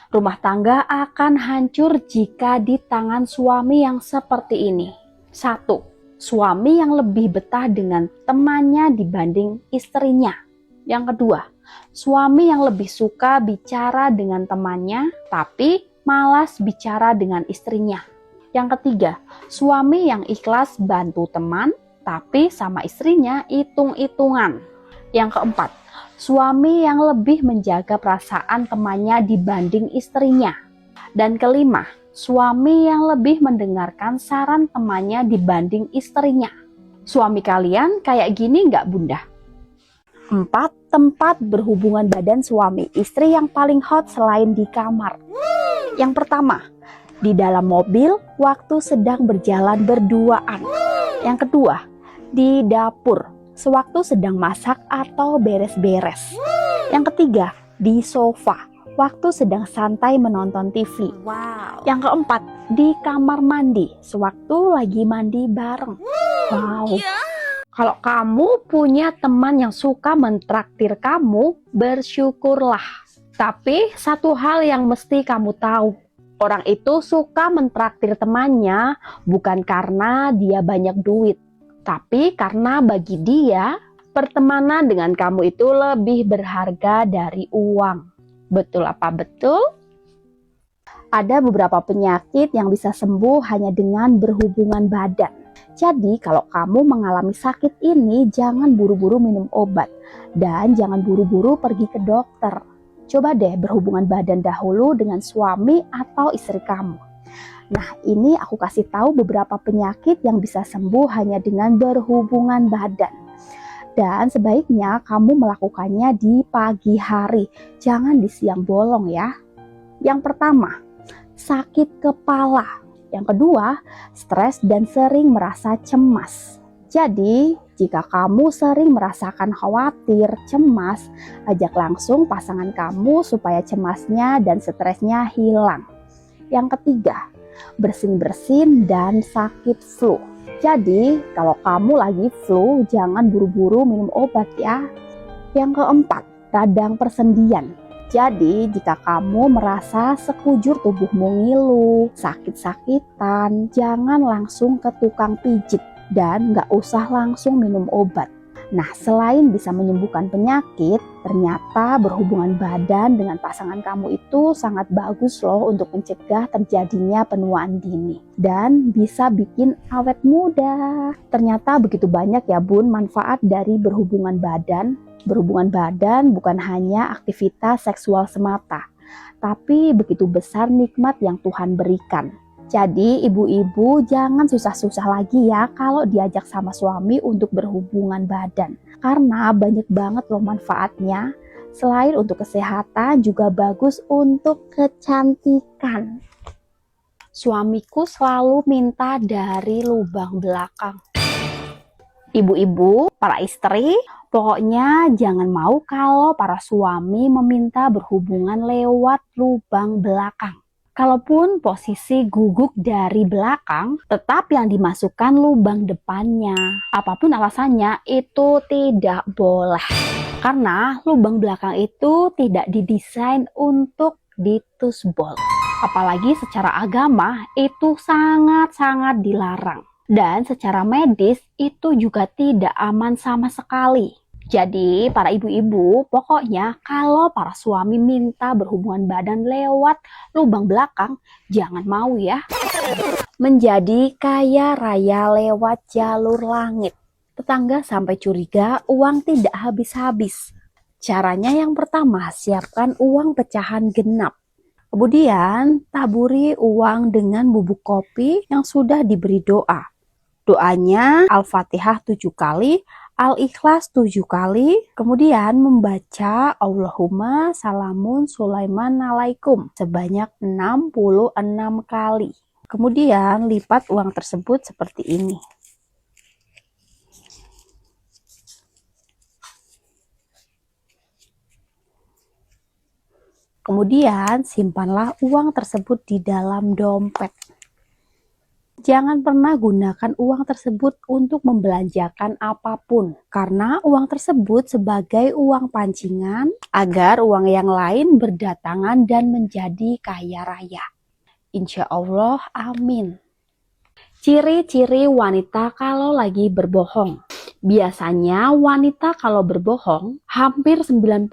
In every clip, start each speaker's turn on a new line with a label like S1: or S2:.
S1: Rumah tangga akan hancur jika di tangan suami yang seperti ini. 1. Suami yang lebih betah dengan temannya dibanding istrinya. Yang kedua, suami yang lebih suka bicara dengan temannya, tapi malas bicara dengan istrinya. Yang ketiga, suami yang ikhlas bantu teman, tapi sama istrinya hitung-hitungan. Yang keempat, suami yang lebih menjaga perasaan temannya dibanding istrinya. Dan kelima, suami yang lebih mendengarkan saran temannya dibanding istrinya. Suami kalian kayak gini nggak, Bunda? 4. Tempat berhubungan badan suami istri yang paling hot selain di kamar. Yang pertama, di dalam mobil waktu sedang berjalan berduaan. Yang kedua, di dapur sewaktu sedang masak atau beres-beres. Yang ketiga, di sofa waktu sedang santai menonton TV. Yang keempat, di kamar mandi sewaktu lagi mandi bareng. Wow. Kalau kamu punya teman yang suka mentraktir kamu, bersyukurlah. Tapi satu hal yang mesti kamu tahu, orang itu suka mentraktir temannya bukan karena dia banyak duit, tapi karena bagi dia, pertemanan dengan kamu itu lebih berharga dari uang. Betul apa betul? Ada beberapa penyakit yang bisa sembuh hanya dengan berhubungan badan. Jadi kalau kamu mengalami sakit ini, jangan buru-buru minum obat dan jangan buru-buru pergi ke dokter. Coba deh berhubungan badan dahulu dengan suami atau istri kamu. Nah, ini aku kasih tahu beberapa penyakit yang bisa sembuh hanya dengan berhubungan badan. Dan sebaiknya kamu melakukannya di pagi hari, jangan di siang bolong ya. Yang pertama, sakit kepala. Yang kedua, stres dan sering merasa cemas. Jadi, jika kamu sering merasakan khawatir, cemas, ajak langsung pasangan kamu supaya cemasnya dan stresnya hilang. Yang ketiga, bersin-bersin dan sakit flu. Jadi, kalau kamu lagi flu, jangan buru-buru minum obat ya. Yang keempat, radang persendian. Jadi, jika kamu merasa sekujur tubuhmu ngilu, sakit-sakitan, jangan langsung ke tukang pijit dan nggak usah langsung minum obat. Nah, selain bisa menyembuhkan penyakit, ternyata berhubungan badan dengan pasangan kamu itu sangat bagus loh untuk mencegah terjadinya penuaan dini. Dan bisa bikin awet muda. Ternyata begitu banyak ya Bun manfaat dari berhubungan badan. Berhubungan badan bukan hanya aktivitas seksual semata, tapi begitu besar nikmat yang Tuhan berikan. Jadi ibu-ibu jangan susah-susah lagi ya kalau diajak sama suami untuk berhubungan badan. Karena banyak banget loh manfaatnya. Selain untuk kesehatan juga bagus untuk kecantikan. Suamiku selalu minta dari lubang belakang. Ibu-ibu, para istri, pokoknya jangan mau kalau para suami meminta berhubungan lewat lubang belakang. Kalaupun posisi guguk dari belakang, tetap yang dimasukkan lubang depannya. Apapun alasannya, itu tidak boleh. Karena lubang belakang itu tidak didesain untuk ditusbol. Apalagi secara agama, itu sangat-sangat dilarang. Dan secara medis itu juga tidak aman sama sekali. Jadi para ibu-ibu pokoknya kalau para suami minta berhubungan badan lewat lubang belakang, jangan mau ya. Menjadi kaya raya lewat jalur langit. Tetangga sampai curiga uang tidak habis-habis. Caranya yang pertama, siapkan uang pecahan genap. Kemudian taburi uang dengan bubuk kopi yang sudah diberi doa. Doanya Al-Fatihah 7 kali, Al-Ikhlas 7 kali, kemudian membaca Allahumma salamun Sulaiman alaikum sebanyak 66 kali. Kemudian lipat uang tersebut seperti ini. Kemudian simpanlah uang tersebut di dalam dompet. Jangan pernah gunakan uang tersebut untuk membelanjakan apapun, karena uang tersebut sebagai uang pancingan agar uang yang lain berdatangan dan menjadi kaya raya. Insya Allah, amin. Ciri-ciri wanita kalau lagi berbohong. Biasanya wanita kalau berbohong, hampir 99%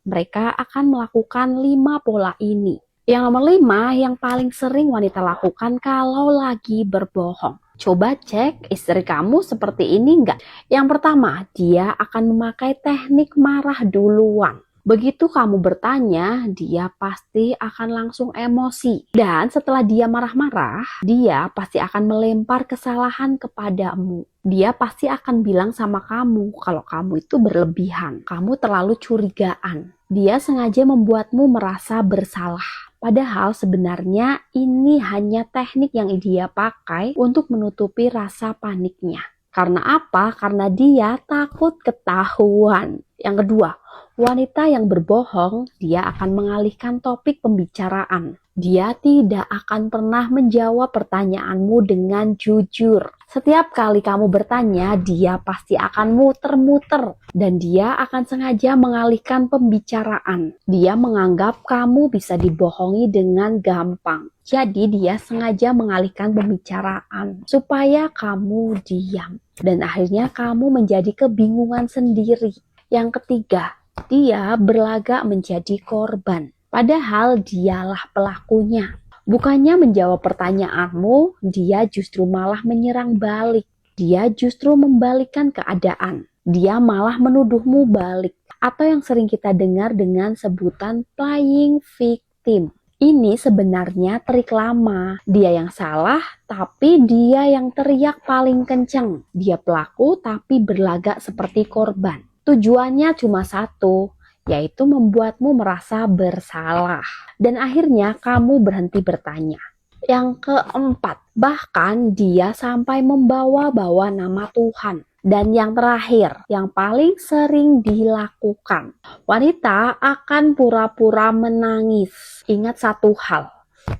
S1: mereka akan melakukan 5 pola ini. Yang nomor 5 yang paling sering wanita lakukan kalau lagi berbohong. Coba cek istri kamu seperti ini enggak? Yang pertama, dia akan memakai teknik marah duluan. Begitu kamu bertanya, dia pasti akan langsung emosi. Dan setelah dia marah-marah, dia pasti akan melempar kesalahan kepadamu. Dia pasti akan bilang sama kamu kalau kamu itu berlebihan. Kamu terlalu curigaan. Dia sengaja membuatmu merasa bersalah. Padahal sebenarnya ini hanya teknik yang dia pakai untuk menutupi rasa paniknya. Karena apa? Karena dia takut ketahuan. Yang kedua, wanita yang berbohong, dia akan mengalihkan topik pembicaraan. Dia tidak akan pernah menjawab pertanyaanmu dengan jujur. Setiap kali kamu bertanya, dia pasti akan muter-muter. Dan dia akan sengaja mengalihkan pembicaraan. Dia menganggap kamu bisa dibohongi dengan gampang. Jadi dia sengaja mengalihkan pembicaraan supaya kamu diam. Dan akhirnya kamu menjadi kebingungan sendiri. Yang ketiga, dia berlagak menjadi korban. Padahal dialah pelakunya. Bukannya menjawab pertanyaanmu, dia justru malah menyerang balik. Dia justru membalikkan keadaan. Dia malah menuduhmu balik. Atau yang sering kita dengar dengan sebutan playing victim. Ini sebenarnya trik lama. Dia yang salah, tapi dia yang teriak paling kenceng. Dia pelaku, tapi berlagak seperti korban. Tujuannya cuma satu, yaitu membuatmu merasa bersalah. Dan akhirnya kamu berhenti bertanya. Yang keempat, bahkan dia sampai membawa-bawa nama Tuhan. Dan yang terakhir, yang paling sering dilakukan, wanita akan pura-pura menangis. Ingat satu hal,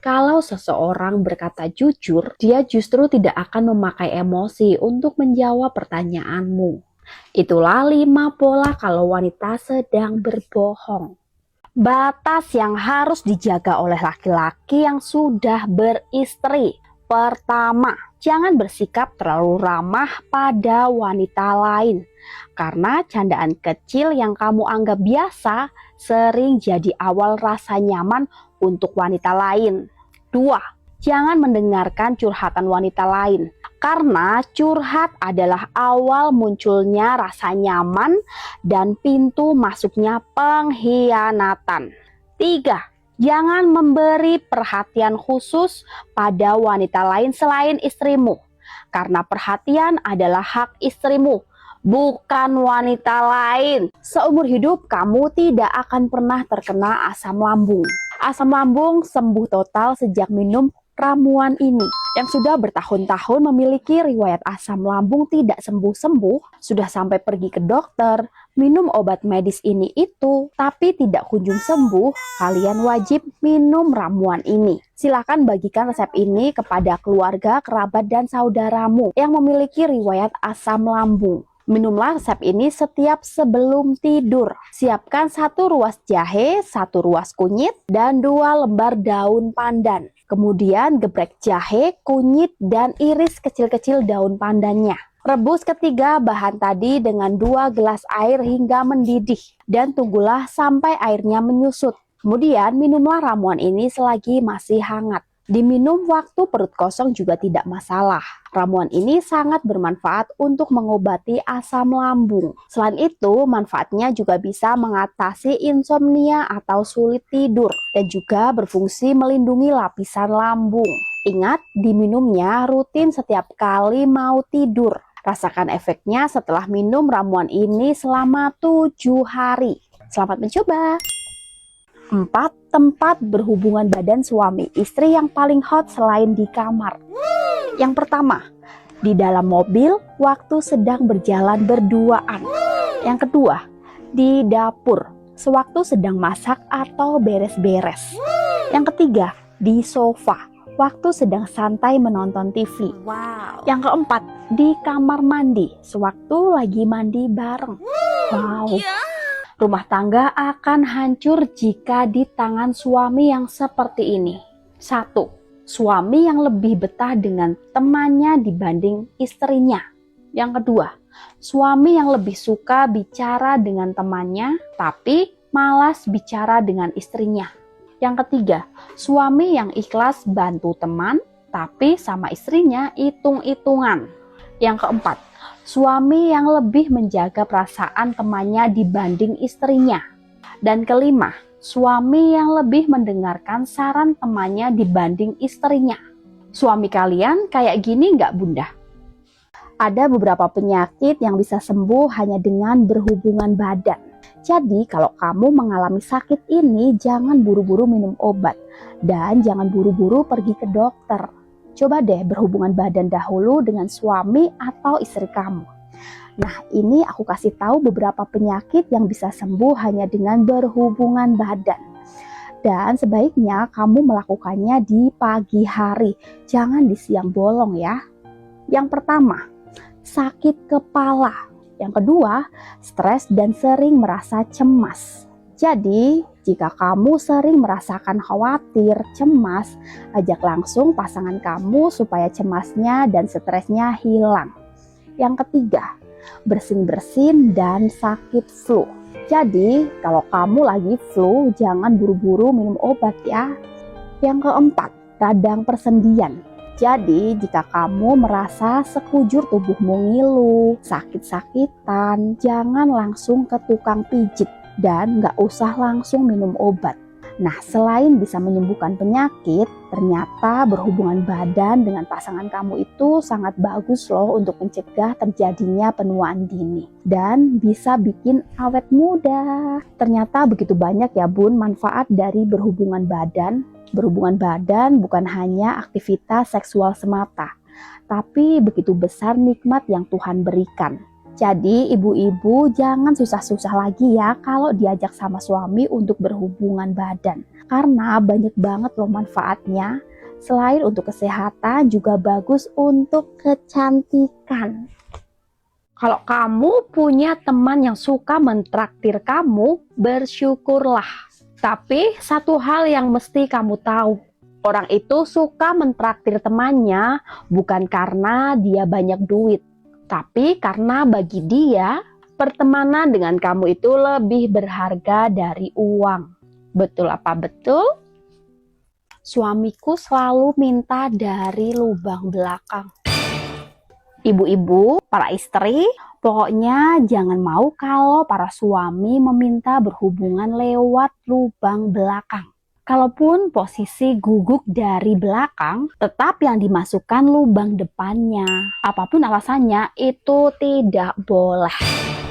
S1: kalau seseorang berkata jujur, dia justru tidak akan memakai emosi untuk menjawab pertanyaanmu. Itulah 5 pola kalau wanita sedang berbohong. Batas yang harus dijaga oleh laki-laki yang sudah beristri. Pertama, jangan bersikap terlalu ramah pada wanita lain. Karena candaan kecil yang kamu anggap biasa sering jadi awal rasa nyaman untuk wanita lain. 2. Jangan mendengarkan curhatan wanita lain. Karena curhat adalah awal munculnya rasa nyaman dan pintu masuknya pengkhianatan. 3. Jangan memberi perhatian khusus pada wanita lain selain istrimu. Karena perhatian adalah hak istrimu, bukan wanita lain. Seumur hidup kamu tidak akan pernah terkena asam lambung. Asam lambung sembuh total sejak minum ramuan ini. Yang sudah bertahun-tahun memiliki riwayat asam lambung tidak sembuh-sembuh, sudah sampai pergi ke dokter, minum obat medis ini itu, tapi tidak kunjung sembuh, kalian wajib minum ramuan ini. Silakan bagikan resep ini kepada keluarga, kerabat, dan saudaramu yang memiliki riwayat asam lambung. Minumlah resep ini setiap sebelum tidur. Siapkan 1 ruas jahe, 1 ruas kunyit, dan 2 lembar daun pandan. Kemudian geprek jahe, kunyit, dan iris kecil-kecil daun pandannya. Rebus ketiga bahan tadi dengan 2 gelas air hingga mendidih. Dan tunggulah sampai airnya menyusut. Kemudian minumlah ramuan ini selagi masih hangat. Diminum waktu perut kosong juga tidak masalah. Ramuan ini sangat bermanfaat untuk mengobati asam lambung. Selain itu, manfaatnya juga bisa mengatasi insomnia atau sulit tidur dan juga berfungsi melindungi lapisan lambung. Ingat, diminumnya rutin setiap kali mau tidur. Rasakan efeknya setelah minum ramuan ini selama 7 hari. Selamat mencoba! 4. Tempat berhubungan badan suami istri yang paling hot selain di kamar. Yang pertama, di dalam mobil waktu sedang berjalan berduaan. Yang kedua, di dapur sewaktu sedang masak atau beres-beres. Yang ketiga, di sofa waktu sedang santai menonton TV.
S2: Wow.
S1: Yang keempat, di kamar mandi sewaktu lagi mandi bareng. Wow. Rumah tangga akan hancur jika di tangan suami yang seperti ini. 1. Suami yang lebih betah dengan temannya dibanding istrinya. Yang kedua, suami yang lebih suka bicara dengan temannya tapi malas bicara dengan istrinya. Yang ketiga, suami yang ikhlas bantu teman tapi sama istrinya hitung-hitungan. Yang keempat, suami yang lebih menjaga perasaan temannya dibanding istrinya. Dan kelima, suami yang lebih mendengarkan saran temannya dibanding istrinya. Suami kalian kayak gini nggak, Bunda? Ada beberapa penyakit yang bisa sembuh hanya dengan berhubungan badan. Jadi kalau kamu mengalami sakit ini, jangan buru-buru minum obat dan jangan buru-buru pergi ke dokter. Coba deh berhubungan badan dahulu dengan suami atau istri kamu. Nah, ini aku kasih tahu beberapa penyakit yang bisa sembuh hanya dengan berhubungan badan. Dan sebaiknya kamu melakukannya di pagi hari, jangan di siang bolong ya. Yang pertama, sakit kepala. Yang kedua, stres dan sering merasa cemas. Jadi, jika kamu sering merasakan khawatir, cemas, ajak langsung pasangan kamu supaya cemasnya dan stresnya hilang. Yang ketiga, bersin-bersin dan sakit flu. Jadi, kalau kamu lagi flu, jangan buru-buru minum obat ya. Yang keempat, radang persendian. Jadi, jika kamu merasa sekujur tubuhmu ngilu, sakit-sakitan, jangan langsung ke tukang pijit dan nggak usah langsung minum obat. Nah, selain bisa menyembuhkan penyakit, ternyata berhubungan badan dengan pasangan kamu itu sangat bagus loh untuk mencegah terjadinya penuaan dini. Dan bisa bikin awet muda. Ternyata begitu banyak ya Bun manfaat dari berhubungan badan. Berhubungan badan bukan hanya aktivitas seksual semata, tapi begitu besar nikmat yang Tuhan berikan. Jadi ibu-ibu jangan susah-susah lagi ya kalau diajak sama suami untuk berhubungan badan. Karena banyak banget loh manfaatnya. Selain untuk kesehatan juga bagus untuk kecantikan. Kalau kamu punya teman yang suka mentraktir kamu, bersyukurlah. Tapi satu hal yang mesti kamu tahu, orang itu suka mentraktir temannya bukan karena dia banyak duit, tapi karena bagi dia pertemanan dengan kamu itu lebih berharga dari uang. Betul apa betul? Suamiku selalu minta dari lubang belakang. Ibu-ibu, para istri, pokoknya jangan mau kalau para suami meminta berhubungan lewat lubang belakang. Kalaupun posisi guguk dari belakang, tetap yang dimasukkan lubang depannya. Apapun alasannya, itu tidak boleh.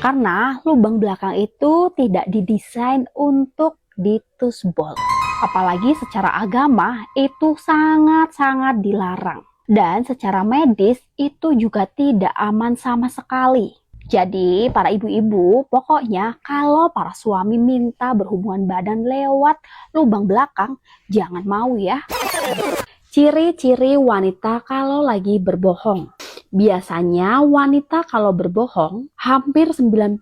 S1: Karena lubang belakang itu tidak didesain untuk ditusbol. Apalagi secara agama, itu sangat-sangat dilarang. Dan secara medis itu juga tidak aman sama sekali. Jadi para ibu-ibu pokoknya kalau para suami minta berhubungan badan lewat lubang belakang, jangan mau ya. Ciri-ciri wanita kalau lagi berbohong. Biasanya wanita kalau berbohong, hampir 99%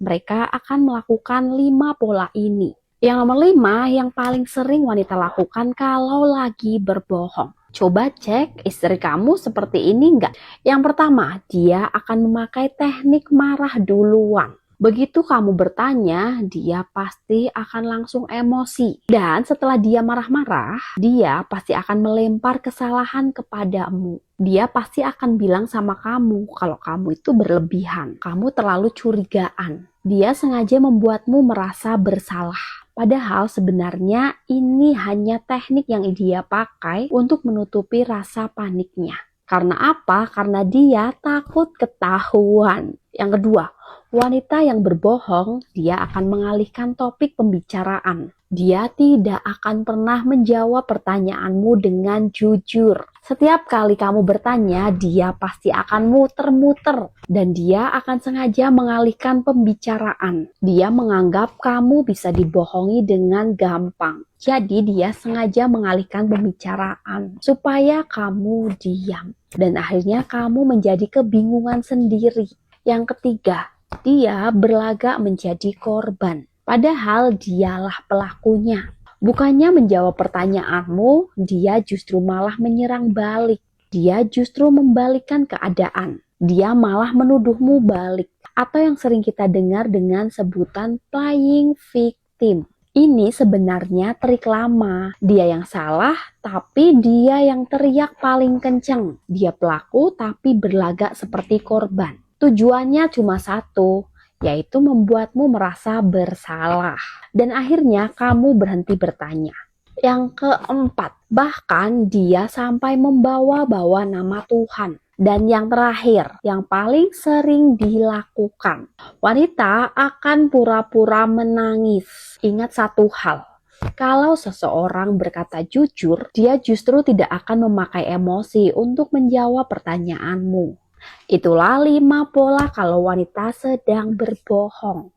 S1: mereka akan melakukan 5 pola ini. Yang nomor 5 yang paling sering wanita lakukan kalau lagi berbohong. Coba cek istri kamu seperti ini enggak? Yang pertama, dia akan memakai teknik marah duluan. Begitu kamu bertanya, dia pasti akan langsung emosi. Dan setelah dia marah-marah, dia pasti akan melempar kesalahan kepadamu. Dia pasti akan bilang sama kamu kalau kamu itu berlebihan. Kamu terlalu curigaan. Dia sengaja membuatmu merasa bersalah. Padahal sebenarnya ini hanya teknik yang dia pakai untuk menutupi rasa paniknya. Karena apa? Karena dia takut ketahuan. Yang kedua, wanita yang berbohong, dia akan mengalihkan topik pembicaraan. Dia tidak akan pernah menjawab pertanyaanmu dengan jujur. Setiap kali kamu bertanya, dia pasti akan muter-muter. Dan dia akan sengaja mengalihkan pembicaraan. Dia menganggap kamu bisa dibohongi dengan gampang. Jadi dia sengaja mengalihkan pembicaraan supaya kamu diam. Dan akhirnya kamu menjadi kebingungan sendiri. Yang ketiga, dia berlagak menjadi korban. Padahal dialah pelakunya. Bukannya menjawab pertanyaanmu, dia justru malah menyerang balik. Dia justru membalikkan keadaan. Dia malah menuduhmu balik. Atau yang sering kita dengar dengan sebutan playing victim. Ini sebenarnya trik lama. Dia yang salah, tapi dia yang teriak paling kenceng. Dia pelaku, tapi berlagak seperti korban. Tujuannya cuma satu, yaitu membuatmu merasa bersalah. Dan akhirnya kamu berhenti bertanya. Yang keempat, bahkan dia sampai membawa-bawa nama Tuhan. Dan yang terakhir, yang paling sering dilakukan, wanita akan pura-pura menangis. Ingat satu hal, kalau seseorang berkata jujur, dia justru tidak akan memakai emosi untuk menjawab pertanyaanmu. Itulah 5 pola kalau wanita sedang berbohong.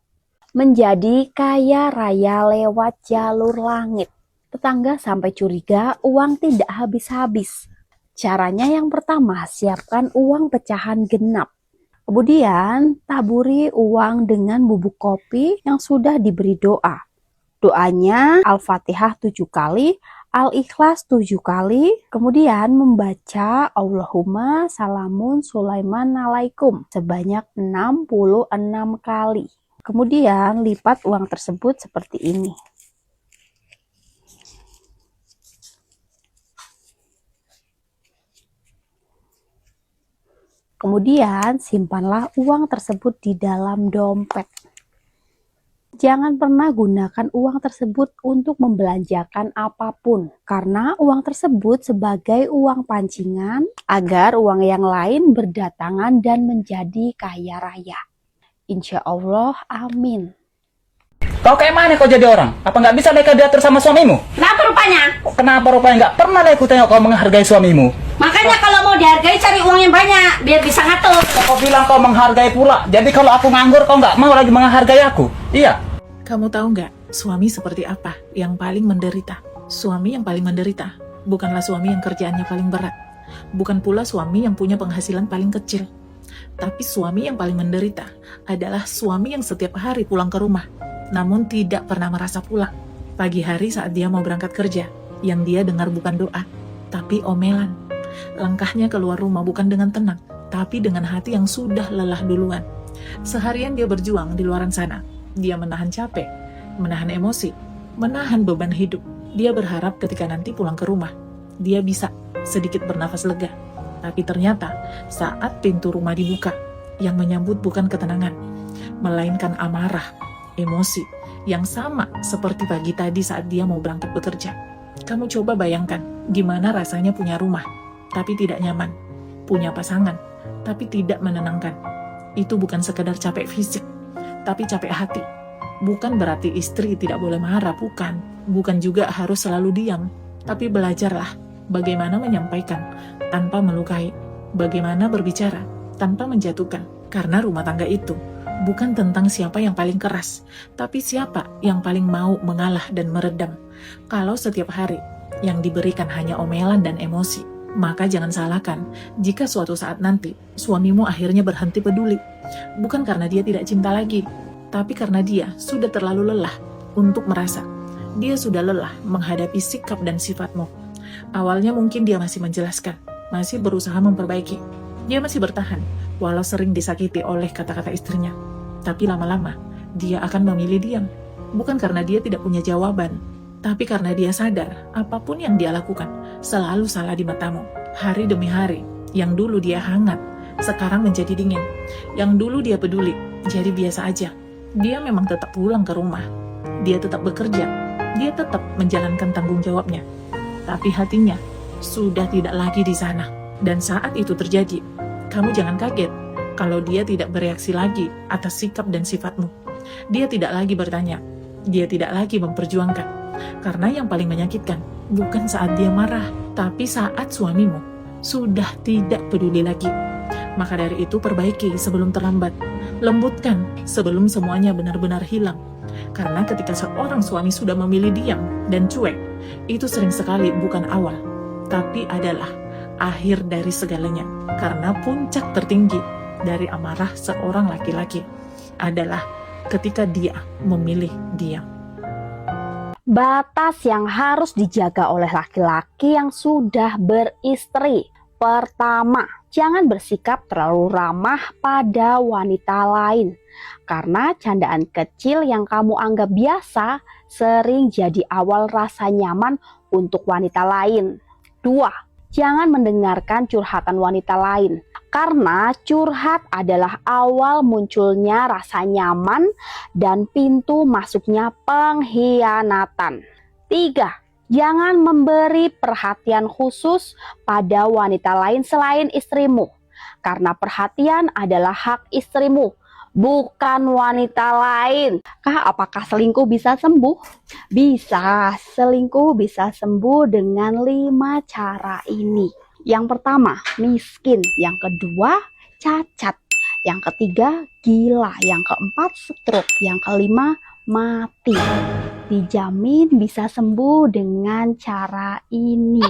S1: Menjadi kaya raya lewat jalur langit. Tetangga sampai curiga uang tidak habis-habis. Caranya yang pertama, siapkan uang pecahan genap. Kemudian, taburi uang dengan bubuk kopi yang sudah diberi doa. Doanya Al-Fatihah 7 kali, Al-Ikhlas 7 kali, kemudian membaca Allahumma salamun Sulaiman alaikum sebanyak 66 kali. Kemudian lipat uang tersebut seperti ini. Kemudian simpanlah uang tersebut di dalam dompet. Jangan pernah gunakan uang tersebut untuk membelanjakan apapun, karena uang tersebut sebagai uang pancingan agar uang yang lain berdatangan dan menjadi kaya raya. Insya Allah, amin.
S2: Kau kayak mana kau jadi orang? Apa nggak bisa Leka diatur sama suamimu?
S3: Kenapa rupanya?
S2: Kenapa rupanya nggak pernah Leka tengok kau menghargai suamimu?
S3: Makanya kalau mau dihargai cari uang yang banyak biar bisa ngatur.
S2: Kau bilang kau menghargai pula. Jadi kalau aku nganggur kau nggak mau lagi menghargai aku? Iya.
S4: Kamu tahu nggak, suami seperti apa yang paling menderita? Suami yang paling menderita bukanlah suami yang kerjaannya paling berat. Bukan pula suami yang punya penghasilan paling kecil. Tapi suami yang paling menderita adalah suami yang setiap hari pulang ke rumah, namun tidak pernah merasa pulang. Pagi hari saat dia mau berangkat kerja, yang dia dengar bukan doa, tapi omelan. Langkahnya keluar rumah bukan dengan tenang, tapi dengan hati yang sudah lelah duluan. Seharian dia berjuang di luaran sana. Dia menahan capek, menahan emosi, menahan beban hidup. Dia berharap ketika nanti pulang ke rumah, dia bisa sedikit bernafas lega. Tapi ternyata saat pintu rumah dibuka, yang menyambut bukan ketenangan, melainkan amarah, emosi, yang sama seperti pagi tadi saat dia mau berangkat bekerja. Kamu coba bayangkan gimana rasanya punya rumah, tapi tidak nyaman. Punya pasangan, tapi tidak menenangkan. Itu bukan sekedar capek fisik, tapi capek hati. Bukan berarti istri tidak boleh marah, bukan. Bukan juga harus selalu diam. Tapi belajarlah bagaimana menyampaikan tanpa melukai. Bagaimana berbicara tanpa menjatuhkan. Karena rumah tangga itu bukan tentang siapa yang paling keras, tapi siapa yang paling mau mengalah dan meredam. Kalau setiap hari yang diberikan hanya omelan dan emosi, maka jangan salahkan jika suatu saat nanti suamimu akhirnya berhenti peduli. Bukan karena dia tidak cinta lagi, tapi karena dia sudah terlalu lelah untuk merasa. Dia sudah lelah menghadapi sikap dan sifatmu. Awalnya mungkin dia masih menjelaskan, masih berusaha memperbaiki. Dia masih bertahan, walau sering disakiti oleh kata-kata istrinya. Tapi lama-lama, dia akan memilih diam. Bukan karena dia tidak punya jawaban, tapi karena dia sadar apapun yang dia lakukan selalu salah di matamu. Hari demi hari, yang dulu dia hangat, sekarang menjadi dingin. Yang dulu dia peduli, jadi biasa aja. Dia memang tetap pulang ke rumah. Dia tetap bekerja. Dia tetap menjalankan tanggung jawabnya. Tapi hatinya sudah tidak lagi di sana. Dan saat itu terjadi, kamu jangan kaget. kalau dia tidak bereaksi lagi atas sikap dan sifatmu. Dia tidak lagi bertanya, dia tidak lagi memperjuangkan. Karena yang paling menyakitkan bukan saat dia marah, tapi saat suamimu sudah tidak peduli lagi. Maka dari itu perbaiki sebelum terlambat. Lembutkan sebelum semuanya benar-benar hilang. Karena ketika seorang suami sudah memilih diam dan cuek, itu sering sekali bukan awal, tapi adalah akhir dari segalanya. Karena puncak tertinggi dari amarah seorang laki-laki adalah ketika dia memilih diam.
S1: Batas yang harus dijaga oleh laki-laki yang sudah beristri. Pertama, jangan bersikap terlalu ramah pada wanita lain. Karena candaan kecil yang kamu anggap biasa sering jadi awal rasa nyaman untuk wanita lain. 2. Jangan mendengarkan curhatan wanita lain. Karena curhat adalah awal munculnya rasa nyaman dan pintu masuknya pengkhianatan. 3. Jangan memberi perhatian khusus pada wanita lain selain istrimu. Karena perhatian adalah hak istrimu, bukan wanita lain. Apakah selingkuh bisa sembuh? Bisa, selingkuh bisa sembuh dengan 5 cara ini. Yang pertama, miskin. Yang kedua, cacat. Yang ketiga, gila. Yang keempat, stroke. Yang kelima, mati. Dijamin bisa sembuh dengan cara ini.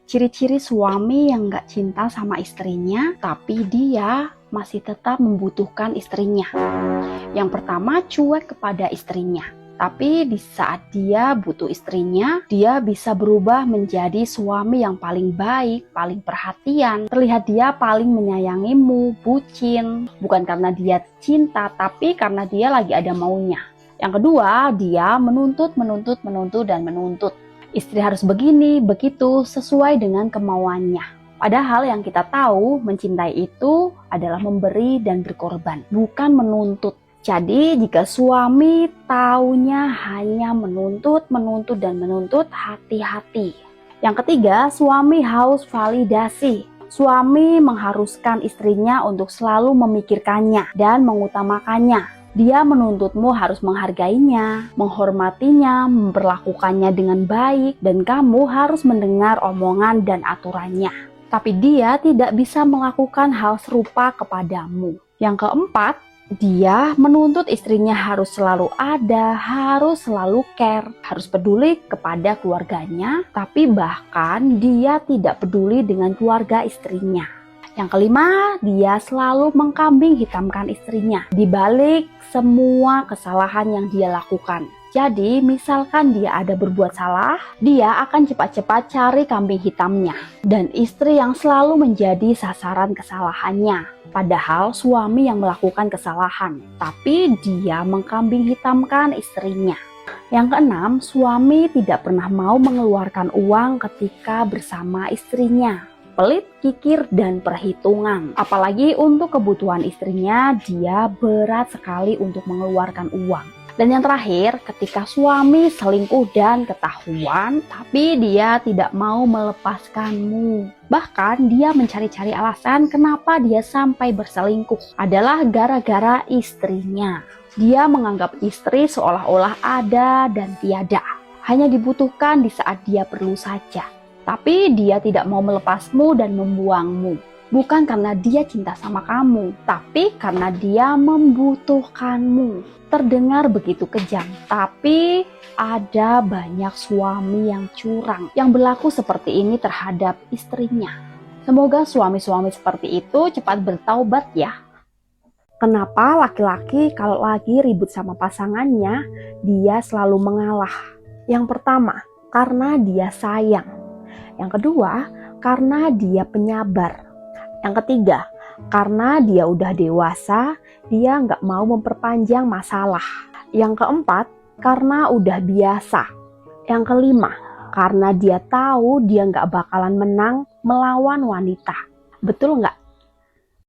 S1: Ciri-ciri suami yang gak cinta sama istrinya, tapi dia masih tetap membutuhkan istrinya. Yang pertama, cuek kepada istrinya. Tapi di saat dia butuh istrinya, dia bisa berubah menjadi suami yang paling baik, paling perhatian. Terlihat dia paling menyayangimu, bucin. Bukan karena dia cinta, tapi karena dia lagi ada maunya. Yang kedua, dia menuntut. Istri harus begini, begitu, sesuai dengan kemauannya. Padahal yang kita tahu, mencintai itu adalah memberi dan berkorban, bukan menuntut. Jadi jika suami taunya hanya menuntut, hati-hati. Yang ketiga, suami haus validasi. Suami mengharuskan istrinya untuk selalu memikirkannya dan mengutamakannya. Dia menuntutmu harus menghargainya, menghormatinya, memperlakukannya dengan baik, dan kamu harus mendengar omongan dan aturannya. Tapi dia tidak bisa melakukan hal serupa kepadamu. Yang keempat, dia menuntut istrinya harus selalu ada, harus selalu care, harus peduli kepada keluarganya, tapi bahkan dia tidak peduli dengan keluarga istrinya. Yang kelima, dia selalu mengkambing hitamkan istrinya di balik semua kesalahan yang dia lakukan. Jadi, misalkan dia ada berbuat salah, dia akan cepat-cepat cari kambing hitamnya. Dan istri yang selalu menjadi sasaran kesalahannya. Padahal suami yang melakukan kesalahan, tapi dia mengkambing hitamkan istrinya. Yang keenam, suami tidak pernah mau mengeluarkan uang ketika bersama istrinya. Pelit, kikir, dan perhitungan. Apalagi untuk kebutuhan istrinya, dia berat sekali untuk mengeluarkan uang. Dan yang terakhir, ketika suami selingkuh dan ketahuan, tapi dia tidak mau melepaskanmu. Bahkan dia mencari-cari alasan kenapa dia sampai berselingkuh. Adalah gara-gara istrinya. Dia menganggap istri seolah-olah ada dan tiada. Hanya dibutuhkan di saat dia perlu saja. Tapi dia tidak mau melepasmu dan membuangmu. Bukan karena dia cinta sama kamu, tapi karena dia membutuhkanmu. Terdengar begitu kejam, tapi ada banyak suami yang curang, yang berlaku seperti ini terhadap istrinya. Semoga suami-suami seperti itu cepat bertaubat ya. Kenapa laki-laki kalau lagi ribut sama pasangannya, dia selalu mengalah? Yang pertama, karena dia sayang. Yang kedua, karena dia penyabar. Yang ketiga, karena dia udah dewasa, dia nggak mau memperpanjang masalah. Yang keempat, karena udah biasa. Yang kelima, karena dia tahu dia nggak bakalan menang melawan wanita. Betul nggak?